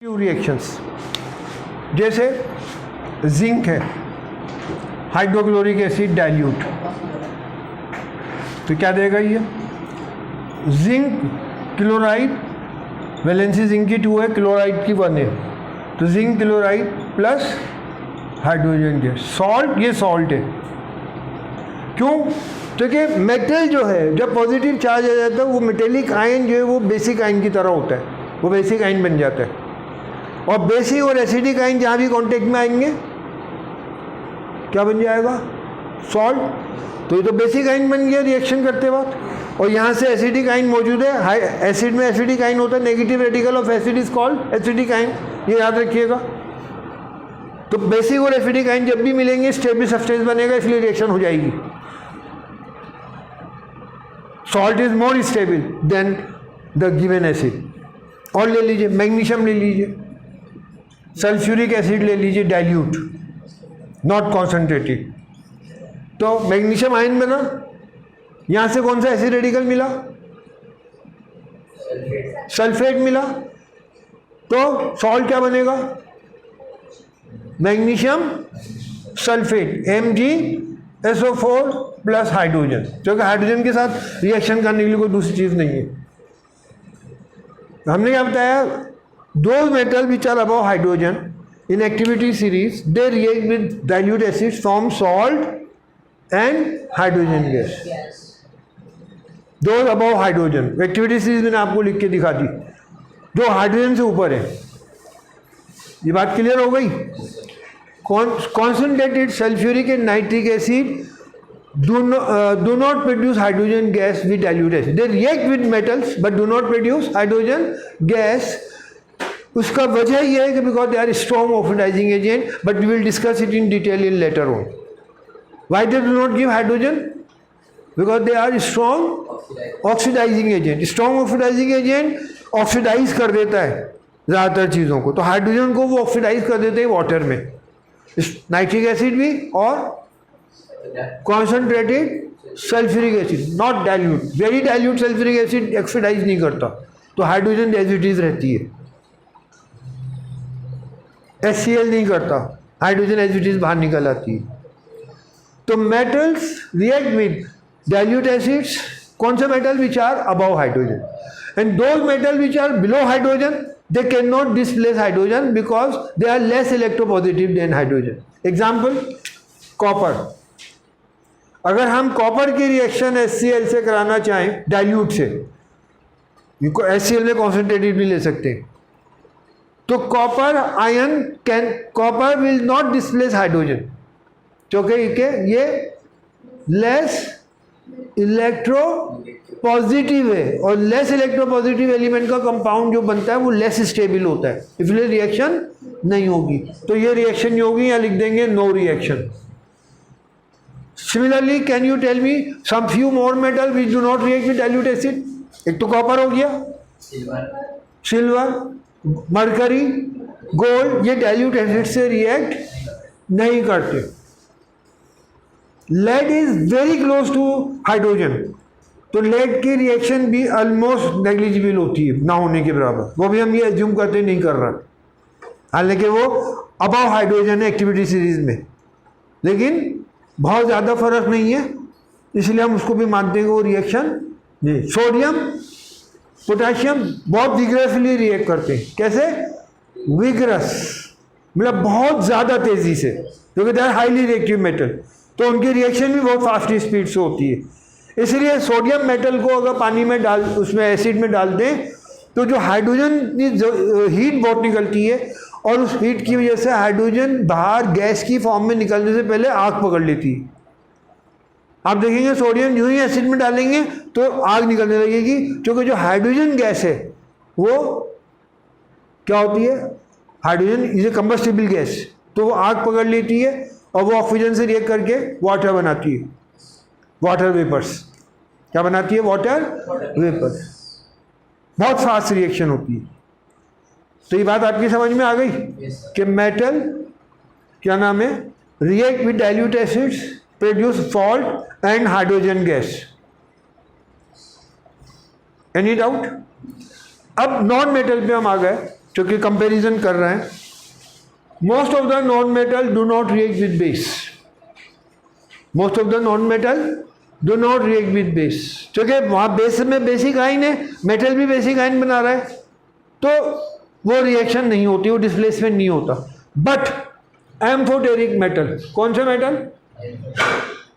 Few reactions, जैसे zinc है, hydrochloric acid dilute, तो क्या देगा ये? जिंक क्लोराइड, वैलेंसी जिंक की 2 है, क्लोराइड की 1 है, तो zinc chloride plus hydrogen gas. Salt, ये सॉल्ट है। क्यों? क्योंकि मेटल जो है, जब पॉजिटिव चार्ज आ जाता है, वो मेटेलिक आयन जो है वो बेसिक आयन की तरह होता है, वो बेसिक आयन बन जाता है। और बेसिक और एसिडिक आयन जहाँ भी कांटेक्ट में आएंगे क्या बन जाएगा? सॉल्ट। तो ये तो बेसिक आयन बन गया रिएक्शन करते वक्त। और यहाँ से एसिडिक आयन मौजूद है, एसिड में एसिडिक आयन होता है, negative radical of acid is called acidic ion, ये याद रखिएगा। तो बेसिक और एसिडिक आयन जब भी मिलेंगे स्टेबल सब्सटेंस बनेगा, इसलिए रिएक्शन हो जाएगी। Salt is more stable then the given acid. और ले लीजिए, मैग्नीशियम ले लीजिए, सल्फ्यूरिक एसिड ले लीजिए डाइल्यूट, नॉट कॉन्सेंट्रेटेड, तो मैग्नीशियम आयन बना। यहां से कौन सा एसिड रेडिकल मिला? सल्फेट मिला। तो सॉल्ट क्या बनेगा? Magnesium sulphate, MgSO4 plus hydrogen, क्योंकि हाइड्रोजन के साथ रिएक्शन करने के लिए कोई दूसरी चीज नहीं है। हमने क्या बताया? Those metals which are above hydrogen in activity series, they react with dilute acids, form salt and hydrogen gas. Those above hydrogen, activity series मैंने आपको लिख के दिखा दी, जो हाइड्रोजन से ऊपर है। ये बात क्लियर हो गई? Concentrated sulfuric and nitric acid do not produce hydrogen gas with dilute acid. They react with metals but do not produce hydrogen gas. उसका वजह यह है कि because they are strong oxidising agent, but we will discuss it in detail in later on. Why they do not give hydrogen? Because they are strong oxidising agent. Strong oxidising agent oxidise कर देता है ज़्यादातर चीज़ों को, तो hydrogen को वो oxidise कर देते हैं वाटर में, नाइट्रिक एसिड भी और concentrated sulphuric acid, not dilute. Very dilute sulphuric acid oxidise नहीं करता, तो हाइड्रोजन एज इट इज रहती है। HCl नहीं करता, हाइड्रोजन एज इट इज बाहर निकल आती है। तो metals react with dilute acids, कौन से metal? Which are above hydrogen, and those metal which are below hydrogen they can not displace hydrogen because they are less electropositive than hydrogen. Example, copper. अगर हम copper की reaction HCl से कराना चाहें dilute से, HCl में concentrated भी ले सकते हैं, तो copper will not displace hydrogen, क्योंकि ये लेस इलेक्ट्रो पॉजिटिव है, और लेस इलेक्ट्रो पॉजिटिव एलिमेंट का कंपाउंड जो बनता है वो लेस स्टेबल होता है, इसलिए रिएक्शन नहीं होगी। तो ये रिएक्शन नहीं होगी, या लिख देंगे no reaction. Similarly, can you tell me some few more metal which do not react with dilute acid? एक तो कॉपर हो गया, सिल्वर, मरकरी, गोल्ड, ये डाइल्यूट एसिड से रिएक्ट नहीं करते। Lead is very close to hydrogen, तो lead की रिएक्शन भी ऑलमोस्ट नेग्लिजिबल होती है, ना होने के बराबर। वो भी हम ये एज्यूम करते नहीं कर रहा, हालांकि वो अबव हाइड्रोजन है एक्टिविटी सीरीज में, लेकिन बहुत ज़्यादा फर्क नहीं है, इसलिए हम उसको भी मानते हैं कि वो रिएक्शन नहीं। सोडियम, पोटेशियम बहुत विग्रसली रिएक्ट करते हैं। कैसे? विग्रस, मतलब बहुत ज़्यादा तेज़ी से, क्योंकि they are highly reactive metal, तो उनकी रिएक्शन भी बहुत फास्ट स्पीड से होती है। इसलिए सोडियम मेटल को अगर पानी में उसमें एसिड में डाल दें, तो जो हाइड्रोजन की हीट बहुत निकलती है, और उस हीट की वजह से हाइड्रोजन बाहर गैस की फॉर्म में निकलने से पहले आग पकड़ लेती है। आप देखेंगे सोडियम जो ही एसिड में डालेंगे तो आग निकलने लगेगी, क्योंकि जो हाइड्रोजन गैस है वो क्या होती है? Hydrogen is a combustible gas, तो वो आग पकड़ लेती है और वो ऑक्सीजन से रिएक्ट करके वाटर बनाती है, वाटर वेपर्स। क्या बनाती है? Water vapours. बहुत फास्ट रिएक्शन होती है। तो ये बात आपकी समझ में आ गई कि मेटल क्या नाम है? React with dilute acids, produce salt and hydrogen gas. Any doubt? अब नॉन मेटल पे हम आ गए। क्योंकि कंपैरिजन कर रहे हैं। Most of the non metal do not react with base, most of the non metal do not react with base, क्योंकि वहाँ बेस में बेसिक आयन है, मेटल भी बेसिक आयन बना रहा है, तो वो रिएक्शन नहीं होती, वो डिस्प्लेसमेंट नहीं होता। बट एम्फोटेरिक मेटल, कौन से मेटल?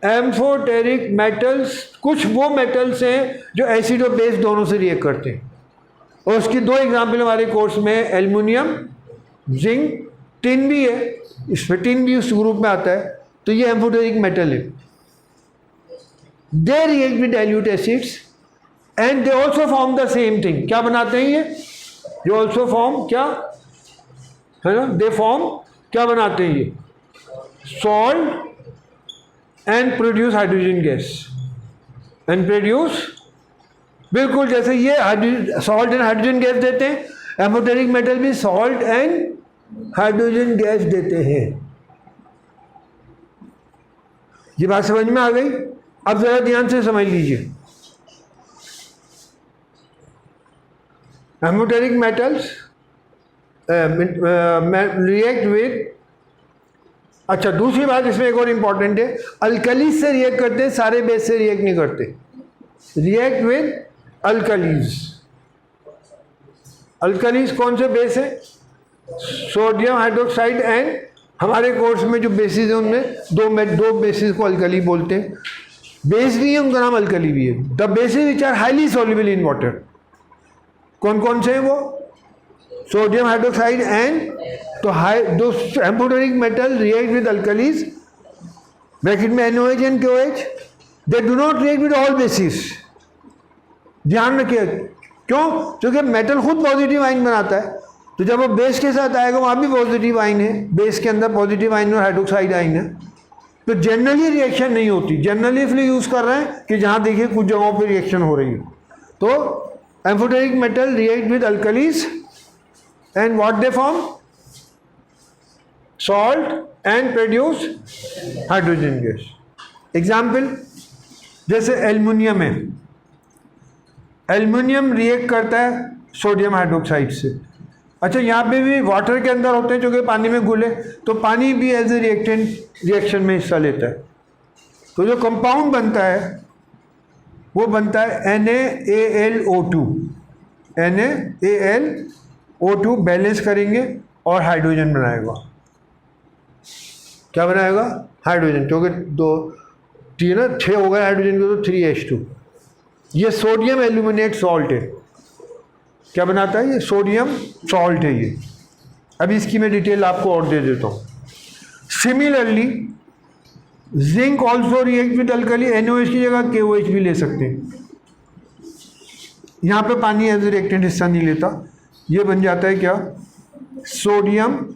एम्फोटेरिक मेटल्स कुछ वो मेटल्स हैं जो एसिड और बेस दोनों से रिएक्ट करते हैं, और उसकी दो एग्जाम्पल हमारे कोर्स में, एल्युमिनियम, जिंक, टिन भी है, इसमें टिन भी उस ग्रुप में आता है, तो ये एम्फोटेरिक मेटल है। They react with dilute acids and they also form the same thing. क्या बनाते हैं ये ऑल्सो फॉर्म, क्या है ना, दे फॉर्म, क्या बनाते हैं ये? Salt and produce hydrogen gas, and produce, बिल्कुल जैसे ये सॉल्ट एंड हाइड्रोजन गैस देते हैं, एम्फोटेरिक मेटल भी सॉल्ट एंड हाइड्रोजन गैस देते हैं। ये बात समझ में आ गई? अब जरा ध्यान से समझ लीजिए। एम्फोटेरिक मेटल्स रिएक्ट विद, अच्छा दूसरी बात इसमें एक और इंपॉर्टेंट है, अल्कलीज से रिएक्ट करते हैं, सारे बेस से रिएक्ट नहीं करते। रिएक्ट विद अल्कलीज, अल्कलीज कौन से बेस है? सोडियम हाइड्रोक्साइड एंड, हमारे कोर्स में जो बेसिस है उनमें दो बेसिस को अल्कली बोलते हैं। बेस भी है, उनका नाम अल्कली भी है। The bases which are highly soluble in water, कौन कौन से हैं वो? सोडियम हाइड्रोक्साइड एंड, तो दो amphoteric metal react with alkalis, bracket में NaOH and KOH, they do not react with all basis. ध्यान रखिए, क्यों? क्योंकि मेटल खुद पॉजिटिव आयन बनाता है, तो जब वो बेस के साथ आएगा वहाँ भी पॉजिटिव आयन है, बेस के अंदर पॉजिटिव आयन और हाइड्रोक्साइड आयन है, तो जनरली रिएक्शन नहीं होती। जनरली इसलिए यूज़ कर रहे हैं कि जहाँ देखिए कुछ जगहों पर रिएक्शन हो रही है। तो amphoteric metal react with alkalis and what they form? Salt and produce hydrogen gas. Example, जैसे एल्युमिनियम है, एल्युमिनियम रिएक्ट करता है सोडियम हाइड्रोक्साइड से। अच्छा, यहाँ पे भी वाटर के अंदर होते हैं जो कि पानी में घुले, तो पानी भी एज ए रिएक्टेंट रिएक्शन में हिस्सा लेता है। तो जो कंपाउंड बनता है वो बनता है NaAlO2, NaAlO2 बैलेंस करेंगे और हाइड्रोजन बनाएगा। क्या बनाएगा? हाइड्रोजन, क्योंकि दो टी ना 6 हो गए हाइड्रोजन के, तो 3H2। ये सोडियम एल्यूमिनेट सॉल्ट है। क्या बनाता है? ये सोडियम सॉल्ट है ये। अभी इसकी मैं डिटेल आपको और दे देता हूँ। Similarly zinc also react with alkali, NaOH की जगह KOH भी ले सकते हैं। यहाँ पे पानी एज रिएक्टेंट हिस्सा नहीं लेता, ये बन जाता है क्या? Sodium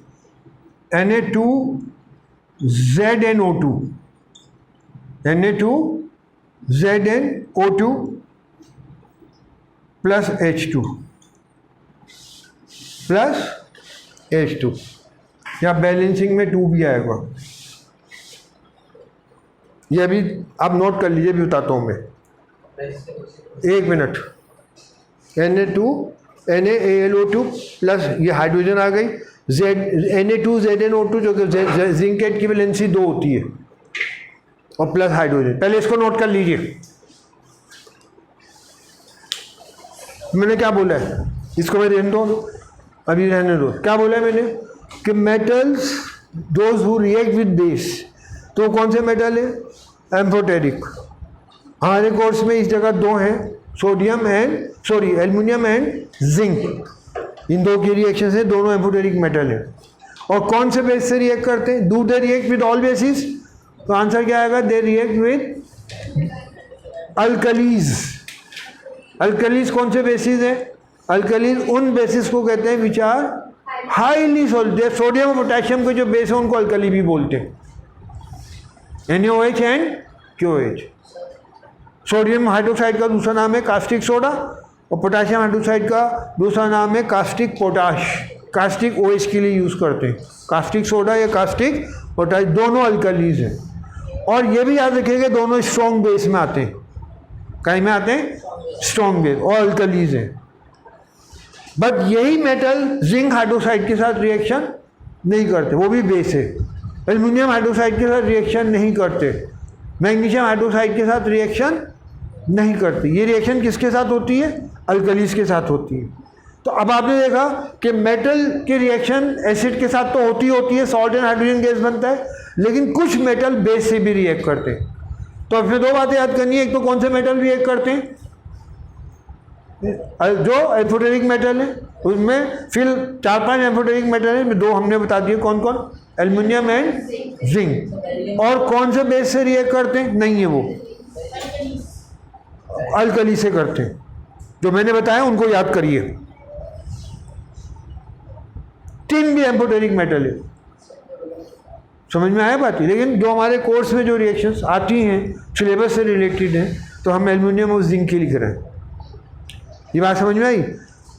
Na2ZnO2, Na2ZnO2 plus H2 plus H2। यहाँ बैलेंसिंग में 2 भी आएगा। ये अभी आप नोट कर लीजिए, भी बताता हूँ मैं, 1 मिनट। NaAlO2 प्लस ये हाइड्रोजन आ गई, Na2ZnO2 जो कि जिंक की इक्विवेलेंसी 2 होती है, और प्लस हाइड्रोजन। पहले इसको नोट कर लीजिए। मैंने क्या बोला है? इसको मैं रहने दो, अभी रहने दो। क्या बोला है मैंने? कि metals those who react with base, तो कौन से मेटल है? एम्फोटेरिक। हमारे कोर्स में इस जगह 2 हैं, एल्युमिनियम एंड जिंक। इन 2 की रिएक्शन से दोनों एम्फोटेरिक मेटल है। और कौन से बेस से रिएक्ट करते हैं? Do they react with all basis? तो आंसर क्या आएगा? They react with alkalis. Alkalis कौन से बेसिस है? अल्कलीज उन बेसिस को कहते हैं which are highly soluble. Sodium और पोटेशियम के जो बेस है उनको अल्कली भी बोलते हैं, NaOH and KOH। Sodium hydroxide का दूसरा नाम है कास्टिक सोडा, और पोटेशियम हाइड्रोक्साइड का दूसरा नाम है कास्टिक पोटाश। कास्टिक OH के लिए यूज़ करते हैं, कास्टिक सोडा या कास्टिक पोटाश, दोनों अल्कलीज हैं। और ये भी याद रखिएगा दोनों स्ट्रॉन्ग बेस में आते हैं। कहीं में आते हैं? स्ट्रॉन्ग बेस, और अल्कलीज हैं। बट यही मेटल जिंक हाइड्रोक्साइड के साथ रिएक्शन नहीं करते, वो भी बेस है। एल्युमिनियम हाइड्रोक्साइड के साथ रिएक्शन नहीं करते, मैग्नीशियम हाइड्रोक्साइड के साथ रिएक्शन नहीं करते। ये रिएक्शन किसके साथ होती है? अल्कलीज के साथ होती है। तो अब आपने देखा कि मेटल की रिएक्शन एसिड के साथ तो होती है, सॉल्ट एंड हाइड्रोजन गैस बनता है, लेकिन कुछ मेटल बेस से भी रिएक्ट करते हैं। तो अपने दो बातें याद करनी है, एक तो कौन से मेटल रिएक्ट करते हैं, जो एम्फोटेरिक मेटल है उसमें फिर 4-5 एम्फोटेरिक मेटल है, दो हमने बता दिए कौन कौन, एल्युमिनियम एंड जिंक। और कौन से बेस से रिएक्ट करते हैं? नहीं है वो, अल्कली से करते हैं। जो मैंने बताया उनको याद करिए। टिन भी एम्फोटेरिक मेटल है, समझ में आया बात? लेकिन जो हमारे कोर्स में जो रिएक्शंस आती हैं सिलेबस से रिलेटेड हैं, तो हम एल्युमिनियम और जिंक की लिख रहे हैं। ये बात समझ में आई?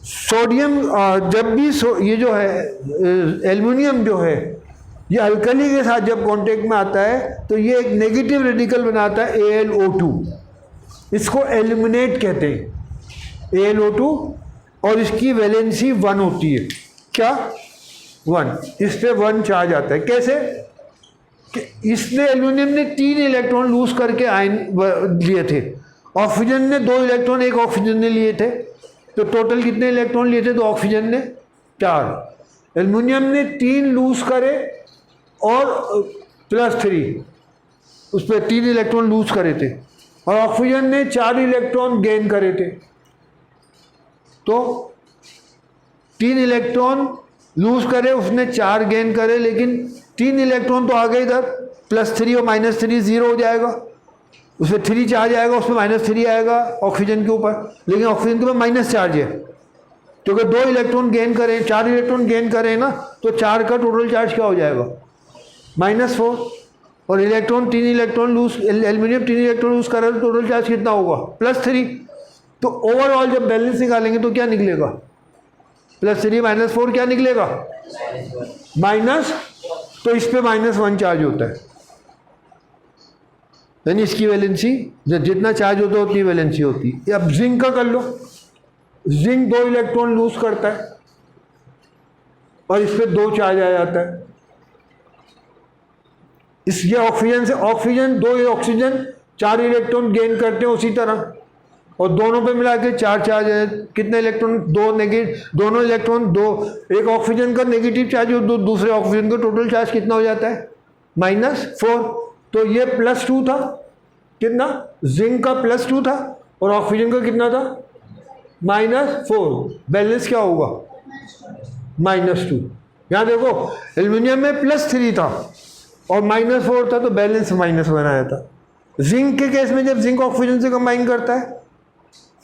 सोडियम जब भी ये जो है एल्युमिनियम जो है ये अल्कली के साथ जब कांटेक्ट में आता है तो ये एक नेगेटिव रेडिकल बनाता है AlO2, इसको एल्युमिनेट कहते हैं AlO2, और इसकी वैलेंसी 1 होती है। क्या? 1। इस पे 1 चार्ज आता है। कैसे? कि इसने एल्युमिनियम ने 3 इलेक्ट्रॉन लूज करके आयन लिए थे, ऑक्सीजन ने 2 इलेक्ट्रॉन, एक ऑक्सीजन ने लिए थे, तो टोटल कितने इलेक्ट्रॉन लिए थे? तो ऑक्सीजन ने 4, एल्युमिनियम ने 3 लूज करे और +3, उस पर 3 इलेक्ट्रॉन लूज करे थे, और ऑक्सीजन ने 4 इलेक्ट्रॉन गेन करे थे। तो 3 इलेक्ट्रॉन लूज करे, उसने 4 गेन करे, लेकिन 3 इलेक्ट्रॉन तो आ गए इधर, +3 और -3 0 हो जाएगा, उसमें 3 चार्ज आएगा, उसमें -3 आएगा ऑक्सीजन के ऊपर, लेकिन ऑक्सीजन के ऊपर माइनस चार्ज है, क्योंकि 2 इलेक्ट्रॉन गेन करें, 4 इलेक्ट्रॉन गेन करें ना, तो 4 का टोटल चार्ज क्या हो जाएगा? -4। और electron 3 electron lose, aluminium 3 electron lose कर रहा है, तो टोटल चार्ज कितना होगा? +3। तो ओवरऑल जब बैलेंस निकालेंगे तो क्या निकलेगा? +3 -4 क्या निकलेगा? माइनस, तो इस पे -1 चार्ज होता है, यानी इसकी वैलेंसी जितना चार्ज होता है उतनी वैलेंसी होती है। अब जिंक का कर लो, जिंक 2 इलेक्ट्रॉन लूज करता है और इस पे 2 चार्ज आ जाता है। इस ये ऑक्सीजन से, ऑक्सीजन 2 ऑक्सीजन 4 इलेक्ट्रॉन गेन करते हैं उसी तरह, और दोनों पे मिला के 4 चार्ज है। कितने इलेक्ट्रॉन? 2 नेगेटिव, दोनों इलेक्ट्रॉन 2, एक ऑक्सीजन का नेगेटिव चार्ज और दूसरे ऑक्सीजन का टोटल चार्ज कितना हो जाता है? -4। तो ये +2 था, कितना? जिंक का +2 था, और ऑक्सीजन का कितना था? -4। बैलेंस क्या होगा? -2। यहाँ देखो एल्युमिनियम में +3 था और -4 था, तो बैलेंस -1 आया था। जिंक के केस में जब जिंक ऑक्सीजन से कंबाइन करता है,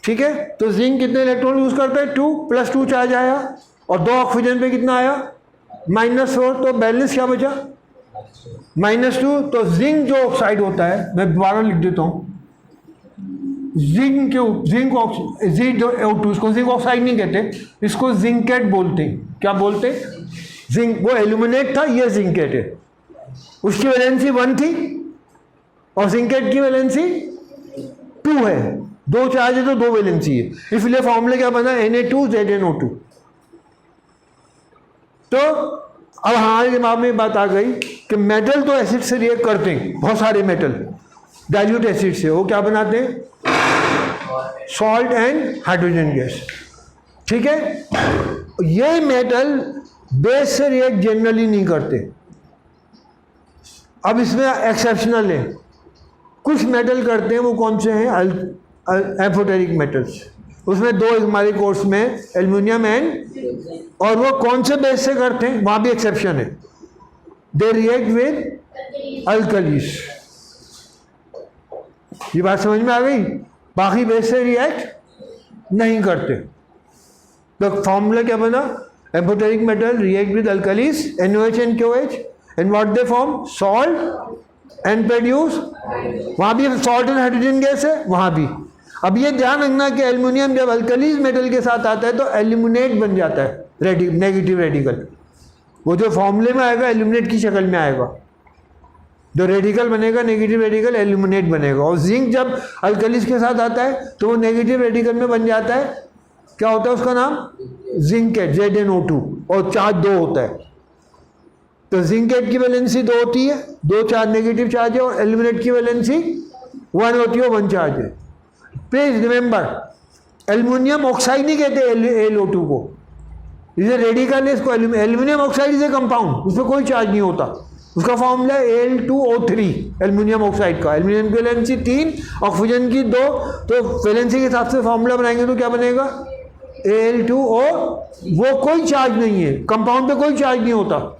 ठीक है, तो जिंक कितने इलेक्ट्रॉन यूज करता है? 2, +2 चार्ज आया, और 2 ऑक्सीजन पे कितना आया? -4, तो बैलेंस क्या बचा? -2। तो जिंक जो ऑक्साइड होता है, मैं दोबारा लिख देता हूँ, जिंक इसको जिंक ऑक्साइड नहीं कहते, इसको जिंकेट बोलते हैं। क्या बोलते हैं? जिंक। वो एल्यूमिनेट था, ये जिंकेट है। उसकी वैलेंसी 1 थी और जिंकेट की वैलेंसी 2 है। 2 चार्ज है तो 2 वैलेंसी है, इसलिए फॉर्मूला क्या बना? Na2ZnO2। तो अब हमारे दिमाग में बात आ गई कि मेटल तो एसिड से रिएक्ट करते हैं, बहुत सारे मेटल डाइल्यूट एसिड से, वो क्या बनाते हैं? सॉल्ट एंड हाइड्रोजन गैस, ठीक है। ये मेटल बेस से रिएक्ट जनरली नहीं करते। अब इसमें एक्सेप्शनल है, कुछ मेटल करते हैं। वो कौन से हैं? Amphoteric metals. उसमें 2 हमारे कोर्स में, एल्युमिनियम एंड, और वो कौन से बेस से करते हैं? वहाँ भी एक्सेप्शन है, दे रिएक्ट विद अल्कलीस। ये बात समझ में आ गई? बाकी बेस से रिएक्ट नहीं करते। तो फॉर्मूला क्या बना? Amphoteric metal react with alkalis, NOH and KOH, and what they form? Salt and produce, वहाँ भी सॉल्ट एंड हाइड्रोजन गैस है, वहाँ भी। अब ये ध्यान रखना कि एल्युमिनियम जब अल्कलीज मेटल के साथ आता है तो एल्यूमिनेट बन जाता है, नेगेटिव रेडिकल। वो जो फॉर्मूले में आएगा एल्यूमिनेट की शक्ल में आएगा, जो रेडिकल बनेगा नेगेटिव रेडिकल एल्यूमिनेट बनेगा। और जिंक जब अल्कलीज के साथ आता है तो वो नेगेटिव रेडिकल में बन जाता है क्या होता है उसका नाम? जिंकेट, ZnO2, और चार्ज 2 होता है। तो जिंकेट की वैलेंसी 2 होती है, 2 चार्ज नेगेटिव चार्ज है, और एल्यूमिनेट की वैलेंसी 1 होती है, 1 चार्ज है। प्लीज रिमेंबर, एल्युमिनियम ऑक्साइड नहीं कहते AlO2 को, इसे रेडिकल है। इसको aluminium oxide is a compound, उसमें कोई चार्ज नहीं होता। उसका फॉर्मूला है Al2O3, एल्यूमिनियम ऑक्साइड का। एल्यूमिनियम की वैलेंसी 3, ऑक्सीजन की 2, तो वैलेंसी के हिसाब से फॉर्मूला बनाएंगे तो क्या बनेगा? Al2O। वो कोई चार्ज नहीं है, कंपाउंड पे कोई चार्ज नहीं होता,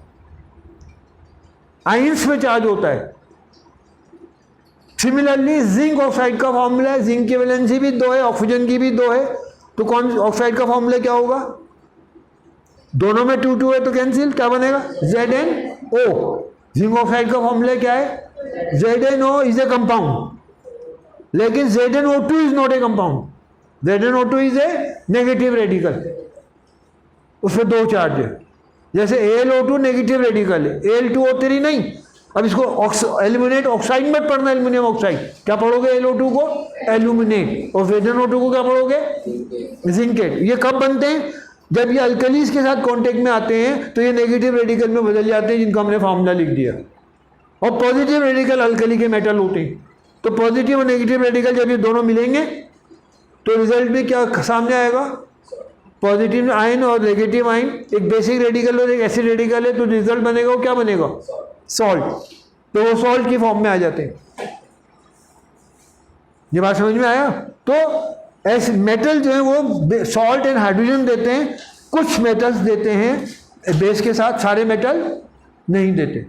आयंस में चार्ज होता है। सिमिलरली जिंक ऑक्साइड का फॉर्मूला है, जिंक की वैलेंसी भी 2 है, ऑक्सीजन की भी 2 है, तो कौन ऑक्साइड का फॉर्मूला क्या होगा? दोनों में 2 2 है तो कैंसिल, क्या बनेगा? ZnO। जिंक ऑक्साइड का फॉर्मूला क्या है? ZnO इज ए कंपाउंड, लेकिन ZnO2 is not a compound. ZnO2 is a negative radical, उसमें 2 चार्ज है। जैसे AlO2 नेगेटिव रेडिकल है, Al2O3 नहीं। अब इसको एल्यूमिनेट ऑक्साइड मत पढ़ना, एल्यूमिनियम ऑक्साइड। क्या पढ़ोगे? AlO2 को एल्यूमिनेट, और ZnO2 को क्या पढ़ोगे? जिंकेट। ये कब बनते हैं? जब ये अल्कलीज के साथ कांटेक्ट में आते हैं तो ये नेगेटिव रेडिकल में बदल जाते हैं, जिनका हमने फार्मूला लिख दिया। और पॉजिटिव रेडिकल अल्कली के मेटल होते हैं। तो पॉजिटिव और नेगेटिव रेडिकल जब ये दोनों मिलेंगे तो रिजल्ट में क्या सामने आएगा? पॉजिटिव आयन और नेगेटिव आयन, एक बेसिक रेडिकल और एक एसिड रेडिकल है, तो रिजल्ट बनेगा वो क्या बनेगा? सॉल्ट। तो वो सॉल्ट की फॉर्म में आ जाते हैं। ये बात समझ में आया? तो ऐसे मेटल जो है वो सॉल्ट एंड हाइड्रोजन देते हैं, कुछ मेटल्स देते हैं बेस के साथ, सारे मेटल नहीं देते।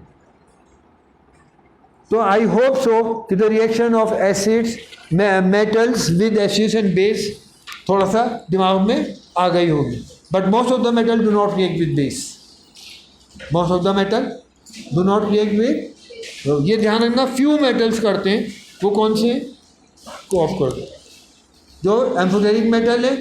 तो आई होप सो कि the reaction of acids metals with acids and base थोड़ा सा दिमाग में आ गई होगी। But most of the metal do not react with base, most of the metal do not react with, ये ध्यान रखना, फ्यू मेटल्स करते हैं। वो कौन से हैं? को ऑफ कर दो। जो एम्फोटेरिक मेटल है